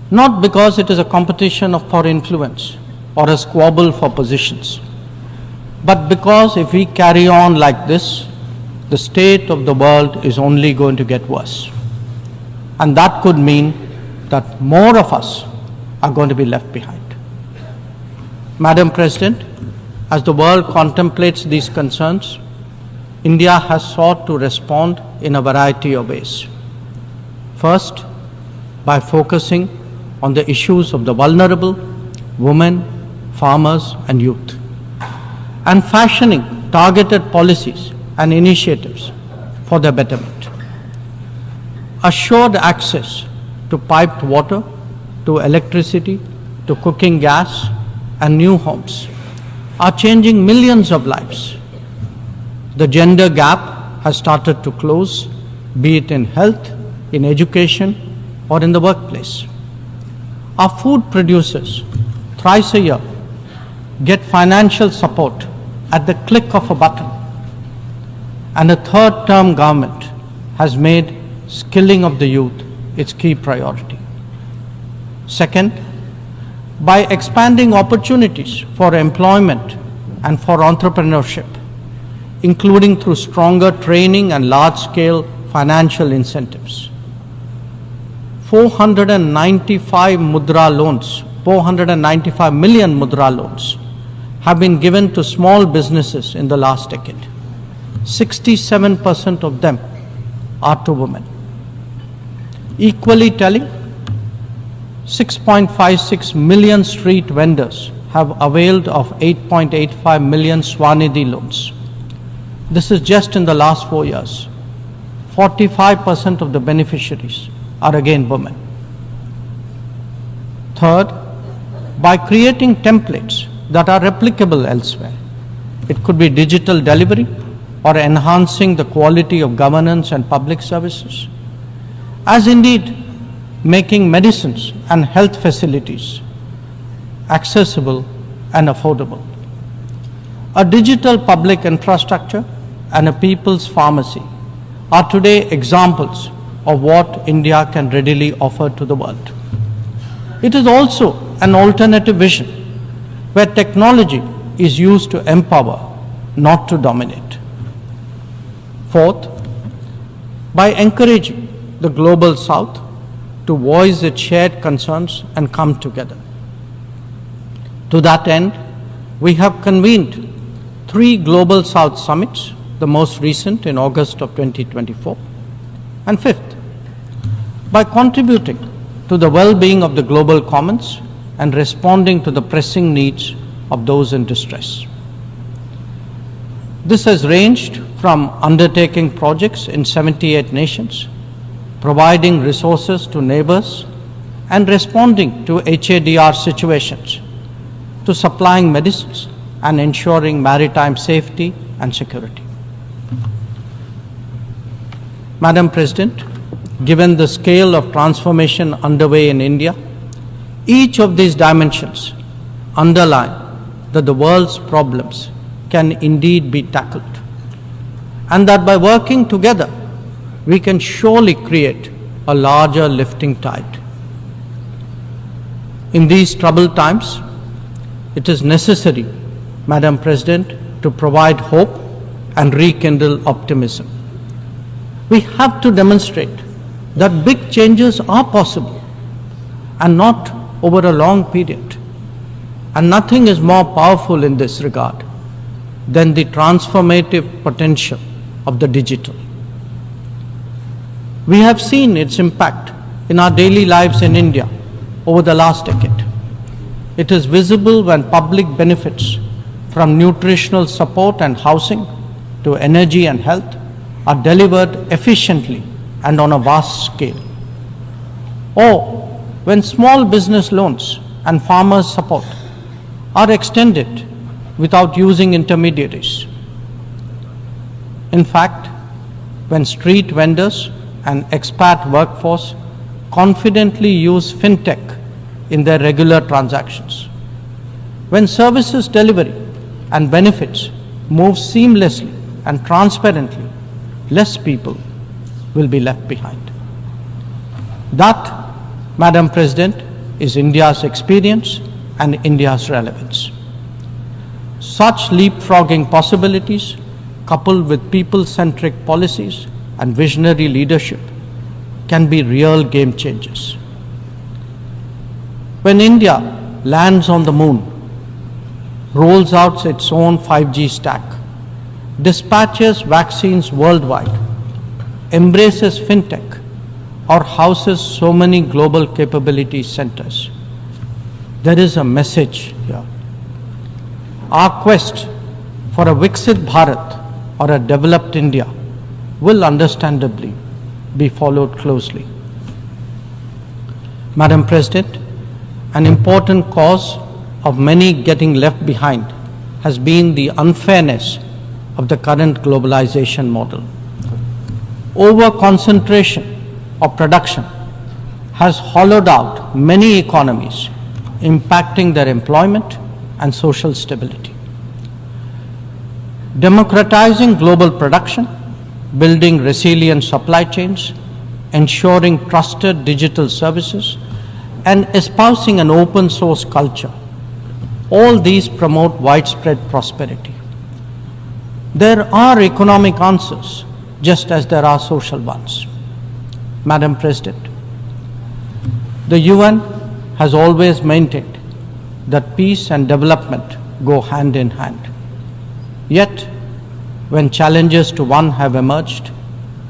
not because it is a competition for influence or a squabble for positions, but because if we carry on like this, the state of the world is only going to get worse. And that could mean that more of us are going to be left behind. Madam President, as the world contemplates these concerns, India has sought to respond in a variety of ways. First, by focusing on the issues of the vulnerable, women, farmers, and youth, and fashioning targeted policies and initiatives for their betterment. Assured access to piped water, to electricity, to cooking gas, and new homes are changing millions of lives. The gender gap has started to close, be it in health, in education, or in the workplace. Our food producers, thrice a year, get financial support at the click of a button. And a third-term government has made skilling of the youth its key priority. Second, by expanding opportunities for employment and for entrepreneurship, including through stronger training and large-scale financial incentives. 495 million mudra loans have been given to small businesses in the last decade. 67% of them are to women. Equally telling, 6.56 million street vendors have availed of 8.85 million Swanidhi loans. This is just in the last 4 years. 45% of the beneficiaries are again women. Third, by creating templates that are replicable elsewhere. It could be digital delivery or enhancing the quality of governance and public services, as indeed making medicines and health facilities accessible and affordable. A digital public infrastructure and a people's pharmacy are today examples of what India can readily offer to the world. It is also an alternative vision where technology is used to empower, not to dominate. Fourth, by encouraging the Global South to voice its shared concerns and come together. To that end, we have convened 3 Global South summits, the most recent in August of 2024. And fifth, by contributing to the well-being of the global commons and responding to the pressing needs of those in distress. This has ranged from undertaking projects in 78 nations, providing resources to neighbors, and responding to HADR situations, to supplying medicines and ensuring maritime safety and security. Madam President, given the scale of transformation underway in India, each of these dimensions underline that the world's problems can indeed be tackled, and that by working together, we can surely create a larger lifting tide. In these troubled times, it is necessary, Madam President, to provide hope and rekindle optimism. We have to demonstrate that big changes are possible and not over a long period. And nothing is more powerful in this regard than the transformative potential of the digital. We have seen its impact in our daily lives in India over the last decade. It is visible when public benefits from nutritional support and housing to energy and health are delivered efficiently and on a vast scale. Or when small business loans and farmers' support are extended without using intermediaries. In fact, when street vendors and expat workforce confidently use fintech in their regular transactions, when services delivery and benefits move seamlessly and transparently, less people will be left behind. That, Madam President, is India's experience and India's relevance. Such leapfrogging possibilities, coupled with people-centric policies and visionary leadership, can be real game changers. When India lands on the moon, rolls out its own 5G stack, dispatches vaccines worldwide, embraces fintech, or houses so many global capability centers, there is a message here. Our quest for a Viksit Bharat or a developed India will understandably be followed closely. Madam President, an important cause of many getting left behind has been the unfairness of the current globalization model. Over-concentration of production has hollowed out many economies, impacting their employment and social stability. Democratizing global production, building resilient supply chains, ensuring trusted digital services, and espousing an open source culture, all these promote widespread prosperity. There are economic answers, just as there are social ones. Madam President, the UN has always maintained that peace and development go hand in hand. Yet, when challenges to one have emerged,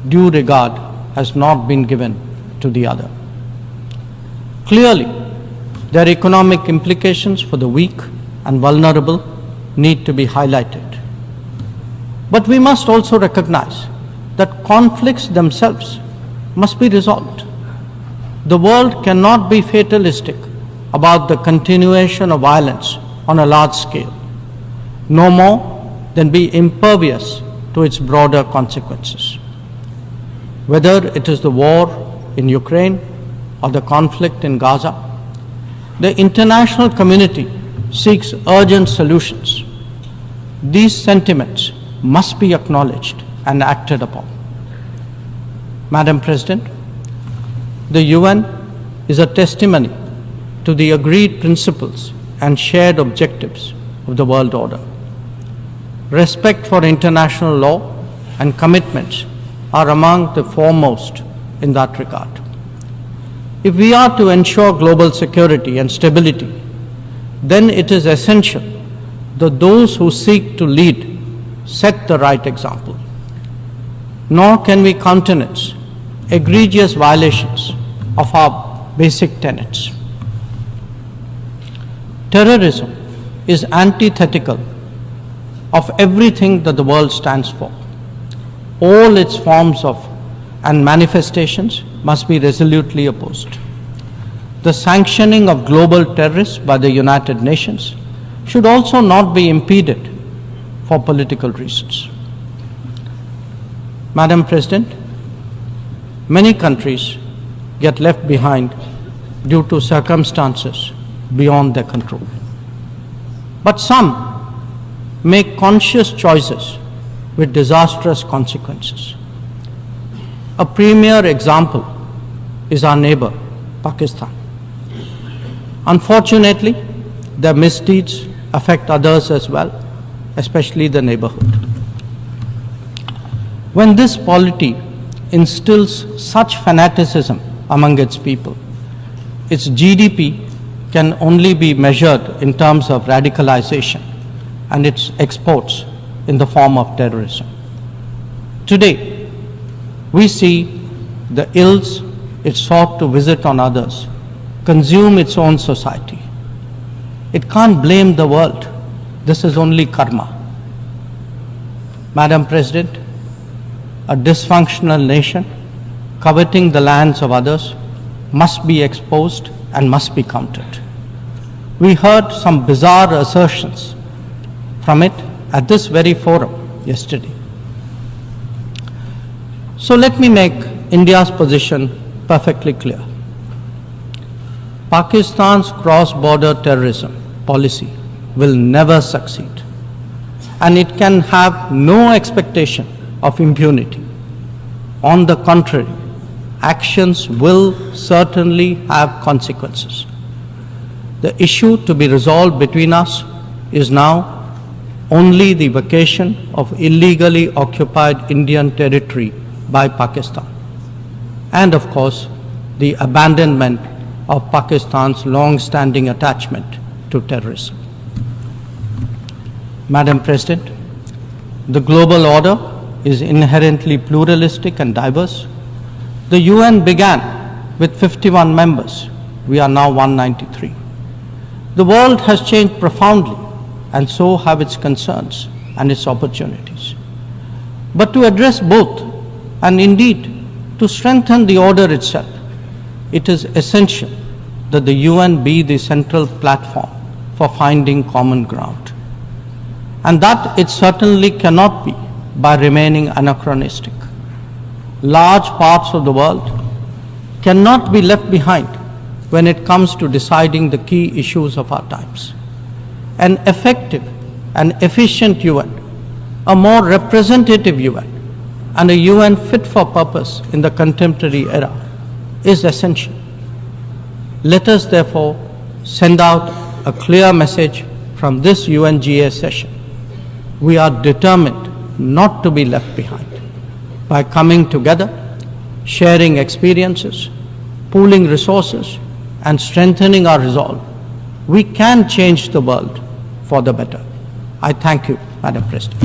due regard has not been given to the other. Clearly, their economic implications for the weak and vulnerable need to be highlighted. But we must also recognize that conflicts themselves must be resolved. The world cannot be fatalistic about the continuation of violence on a large scale, no more than be impervious to its broader consequences. Whether it is the war in Ukraine or the conflict in Gaza, the international community seeks urgent solutions. These sentiments must be acknowledged and acted upon. Madam President, the UN is a testimony to the agreed principles and shared objectives of the world order. Respect for international law and commitments are among the foremost in that regard. If we are to ensure global security and stability, then it is essential that those who seek to lead set the right example. Nor can we countenance egregious violations of our basic tenets. Terrorism is antithetical of everything that the world stands for. All its forms of and manifestations must be resolutely opposed. The sanctioning of global terrorists by the United Nations should also not be impeded for political reasons. Madam President, many countries get left behind due to circumstances beyond their control. But some make conscious choices with disastrous consequences. A premier example is our neighbor, Pakistan. Unfortunately, their misdeeds affect others as well, especially the neighborhood. When this polity instills such fanaticism among its people, its GDP can only be measured in terms of radicalization and its exports in the form of terrorism. Today, we see the ills it sought to visit on others consume its own society. It can't blame the world. This is only karma. Madam President, a dysfunctional nation coveting the lands of others must be exposed and must be countered. We heard some bizarre assertions from it at this very forum yesterday. So let me make India's position perfectly clear. Pakistan's cross-border terrorism policy will never succeed, and it can have no expectation of impunity. On the contrary, actions will certainly have consequences. The issue to be resolved between us is now only the vacation of illegally occupied Indian territory by Pakistan, and of course, the abandonment of Pakistan's long-standing attachment to terrorism. Madam President, the global order is inherently pluralistic and diverse. The UN began with 51 members. We are now 193. The world has changed profoundly, and so have its concerns and its opportunities. But to address both, and indeed to strengthen the order itself, it is essential that the UN be the central platform for finding common ground. And that it certainly cannot be by remaining anachronistic. Large parts of the world cannot be left behind when it comes to deciding the key issues of our times. An effective and efficient UN, a more representative UN, and a UN fit for purpose in the contemporary era is essential. Let us therefore send out a clear message from this UNGA session. We are determined not to be left behind. By coming together, sharing experiences, pooling resources, and strengthening our resolve, we can change the world for the better. I thank you, Madam President.